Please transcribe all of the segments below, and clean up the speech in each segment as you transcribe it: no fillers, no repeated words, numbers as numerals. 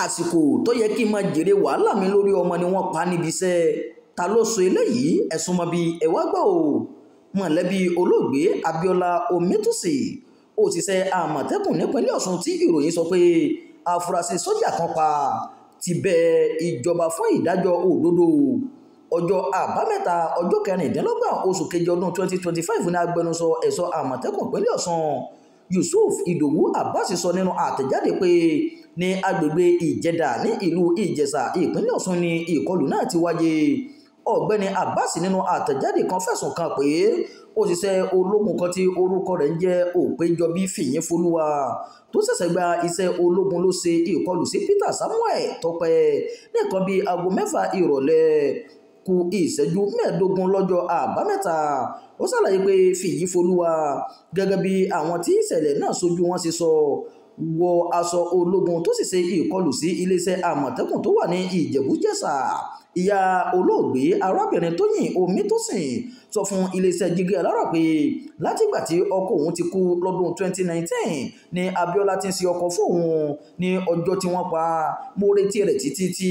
àsìkò tó yẹ kí n máa jèrè wàhálà mi lórí ọmọ ni wọ́n pa níbi iṣẹ́. Ta ló sọ eléyìí? ẹ̀sùn mọ́ bí ẹ wá gbọ́ o. Mọ̀lẹ́bí olóògbé Abíọ́lá Omítúsì, òṣìṣẹ́ àmọ̀tẹ́kùn nípínlẹ̀ Ọ̀ṣun tí ìròyìn sọ pé afurasí sójà kan pa, ti bẹ ìjọba fún ìdájọ́ òdodo. Ọjọ́ àbámẹ́ta ọjọ́ 26 oṣù kejì ọdún 2025 ní agbẹnusọ ẹ̀ṣọ́ àmọ̀tẹ́kùn ìpínlẹ̀ Ọ̀ṣun Yusuf Idowu Abbas sọ nínú àtẹ̀jáde pé ní agbègbè Ìjẹ̀dà ní ìlú Ìjẹ̀ṣà ìpínlẹ̀ Ọ̀ṣun ni ìkọlù náà ti wáyé. Ọ̀gbẹ́ni Abbas nínú àtẹ̀jáde kan fẹ̀sùn kàn pé òṣìṣẹ́ ológun kan tí orúkọ rẹ̀ ń jẹ́ Òpéjọbí Fìyínfolúwa tó ṣẹ̀ṣẹ̀ gba iṣẹ́ ológun ló ṣe ìkọlù sí Peter Samuel Tọ́pẹ́ nìkan bíi aago 6 ìrọ̀lẹ́ kù ìṣẹ́jú 15 lọ́jọ́ àbámẹ́ta. Ó ṣàlàyé pé Fìyínfolúwa, gẹ́gẹ́ bí àwọn tí ìṣẹ̀lẹ̀ náà ṣojú wọn ṣe sọ, wọ aṣọ ológun tó sì ṣe ìkọlù sí iléeṣẹ́ àmọ̀tẹ́kùn tó wà ní Ìjẹ̀bú-Jẹ̀ṣà. Ìyá olóògbé arábìnrin Tóyìn Omítúsì sọ fún iléeṣẹ́ Jígí Alára pé látìgbà tí ọkọ òun ti kú lọ́dún 2019 ni Abíọ́lá ti ń ṣe ọkọ fún òun. Ní ọjọ́ tí wọ́n pa, mo retí rẹ̀ títí tí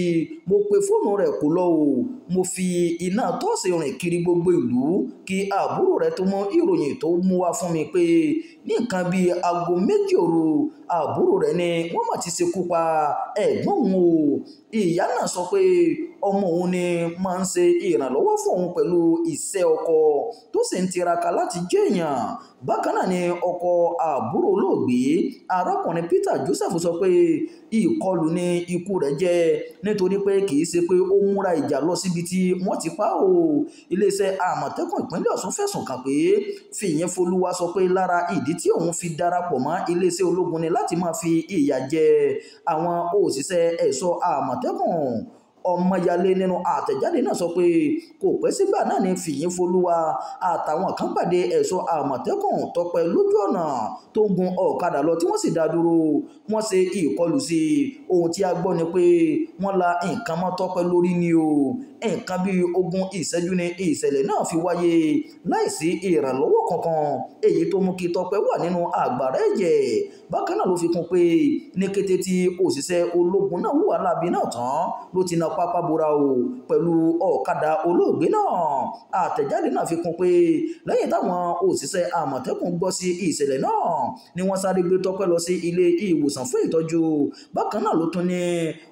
mo pe fóònù rẹ̀ kò lọ o. Mo fi iná tọ́ọ̀sì rìn kiri gbogbo ìlú kí àbúrò rẹ̀ tó mọ ìròyìn tó mú wá fún mi pé ní nǹkan bíi aago 2 òru àbúrò rẹ̀ ni wọ́n mà ti ṣekú pa ẹ̀gbọ́n òun o. Ìyá náà sọ pé ọmọ òun ni máa ń ṣe ìrànlọ́wọ́ fún òun pẹ̀lú iṣẹ́ ọkọ tó sì ń tiraka láti jẹ́ èèyàn. Bákan náà ni ọkọ àbúrò olóògbé arákùnrin Peter Joseph sọ pé ìkọlù ni ikú rẹ̀ jẹ́ nítorí pé kì í ṣe pé ó múra ìjà lọ síbi tí wọ́n ti pa o. Iléeṣẹ́ àmọ̀tẹ́kùn ìpínlẹ̀ Ọ̀ṣun fẹ̀sùn kàn pé Fìyínfolúwa sọ pé lára ìdí tí òun fi darapọ̀ mọ́ iléeṣẹ́ ológun ni láti máa fi ìyà jẹ àwọn òṣìṣẹ́ ẹ̀ṣọ́ àmọ̀tẹ́kùn. Ọmọyalé nínú àtẹ̀jáde náà sọ pé kò pẹ́ sígbà náà ni Fìyínfolúwa àtàwọn kan pàdé ẹ̀ṣọ́ àmọ̀tẹ́kùn Tọ́pẹ́ lójú ọ̀nà tó ń gun ọ̀kadà lọ tí wọ́n sì dá dúró. Wọ́n ṣe ìkọlù sí i. Ohun tí a gbọ́ ni pé wọ́n la nǹkan mọ́ Tọ́pẹ́ lórí ni o. Nǹkan bíi 20 ìṣẹ́jú ni ìṣẹ̀lẹ̀ náà fi wáyé láìsí ìrànlọ́wọ́ kankan, èyí tó mú kí Tọ́pẹ́ wà nínú àgbàrá ẹ̀jẹ̀. Bákan náà ló fi kún pé ní kété tí òṣìṣẹ́ ológun náà hùwà láabi náà tán ló ti na pápá bora o pẹ̀lú ọ̀kadà olóògbé náà. Àtẹ̀jáde náà fi kún pé lẹ́yìn táwọn òṣìṣẹ́ àmọ̀tẹ́kùn gbọ́ sí ìṣẹ̀lẹ̀ náà ni wọ́n sáré gbé Tọ́pẹ́ lọ sí ilé ìwòsàn fún ìtọ́jú. Bákan náà ló tún ní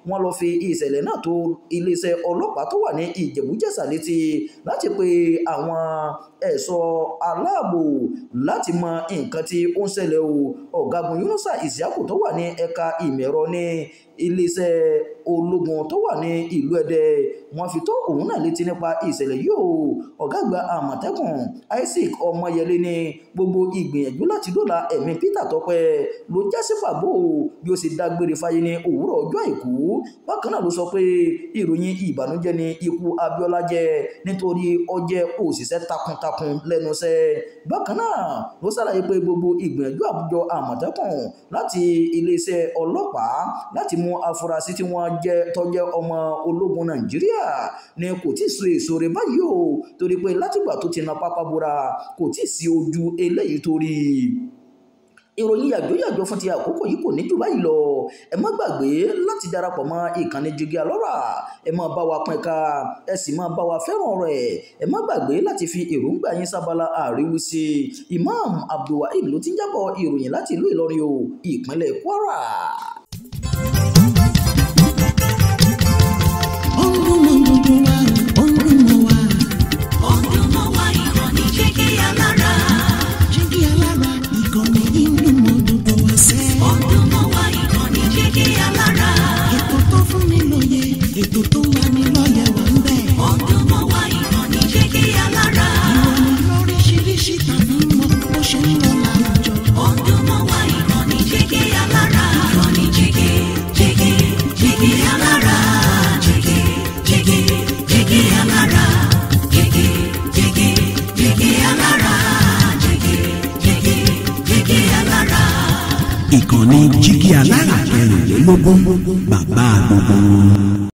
wọ́n lọ fi ìṣẹ̀lẹ̀ náà tó iléeṣẹ́ ọlọ́pàá tó wà ní Ìjẹ̀bú-Jẹ̀ṣà létí láti pe àwọn ẹ̀ṣọ́ aláàbò láti mọ nǹkan tí ó ń ṣẹlẹ̀ o. Ọ̀gágun Yunusa Isiaku tó wà ní ẹ̀ka ìmọ̀-ẹ̀rọ ní iléeṣẹ́ ológun tó wà ní ìlú Ẹdẹ, wọ́n fi tó òun náà létí nípa ìṣẹ̀lẹ̀ yìí o. Ọ̀gá àgbà àmọ̀tẹ́kùn Isaac Ọmọyẹlé ní gbogbo ìgbìyànjú láti dóòlà ẹ̀mí Peter Tọ́pẹ́ ló já sí pàbó bí ó sì dágbére fáyé ní òwúrọ̀ ọjọ́ Àìkú. Bákan náà ló sọ pé ìròyìn ìbànújẹ́ ni ikú Abíọ́lá jẹ́ nítorí ó jẹ́ òṣìṣẹ́ takuntakun lẹ́nu iṣẹ́. Bákan náà ló ṣàlàyé pé gbogbo ìgbìyànjú àwùjọ àmọ̀tẹ́kùn láti iléeṣẹ́ ọlọ́pàá láti mú afurasí tí wọ́n tó jẹ́ ọmọ ológun Nàìjíríà ni kò tí ì so èso rẹ̀ báyìí o, torí pé látìgbà tó ti na pápá bora kò tí ì sí ojú eléyìí torí. Ìròyìn yàjóyàjó fún ti àkókò yìí kò ní jù báyìí lọ. Ẹ má gbàgbé láti darapọ̀ mọ́ ìkànnì Jígí Alára. Ẹ máa bá wa pín ká, ẹ sì máa bá wa fẹ́ràn rẹ̀. Ẹ má gbàgbé láti fi èròǹgbà yín sábàlá àríwísí. Imam Abdulwaheed ló ti ń jábọ̀ ìròyìn láti ìlú Ìlọrin o, ìpínlẹ̀ Kwara. Ètò tó wà ní lọ́yẹ̀ wà ń bẹ̀. Ọdún mọ́ wá ìkànnì Jígí Alára. Ìròyìn lóríṣiríṣi tàbí mọ bó ṣe ń lọ láwùjọ. Ọdún mọ́ wá ìkànnì Jígí Alára. Ìkànnì Jígí Alára. Jígí Alára. Jígí Alára. Jígí Alára. Ìkànnì Jígí Alára 24 bàbá gbogbo.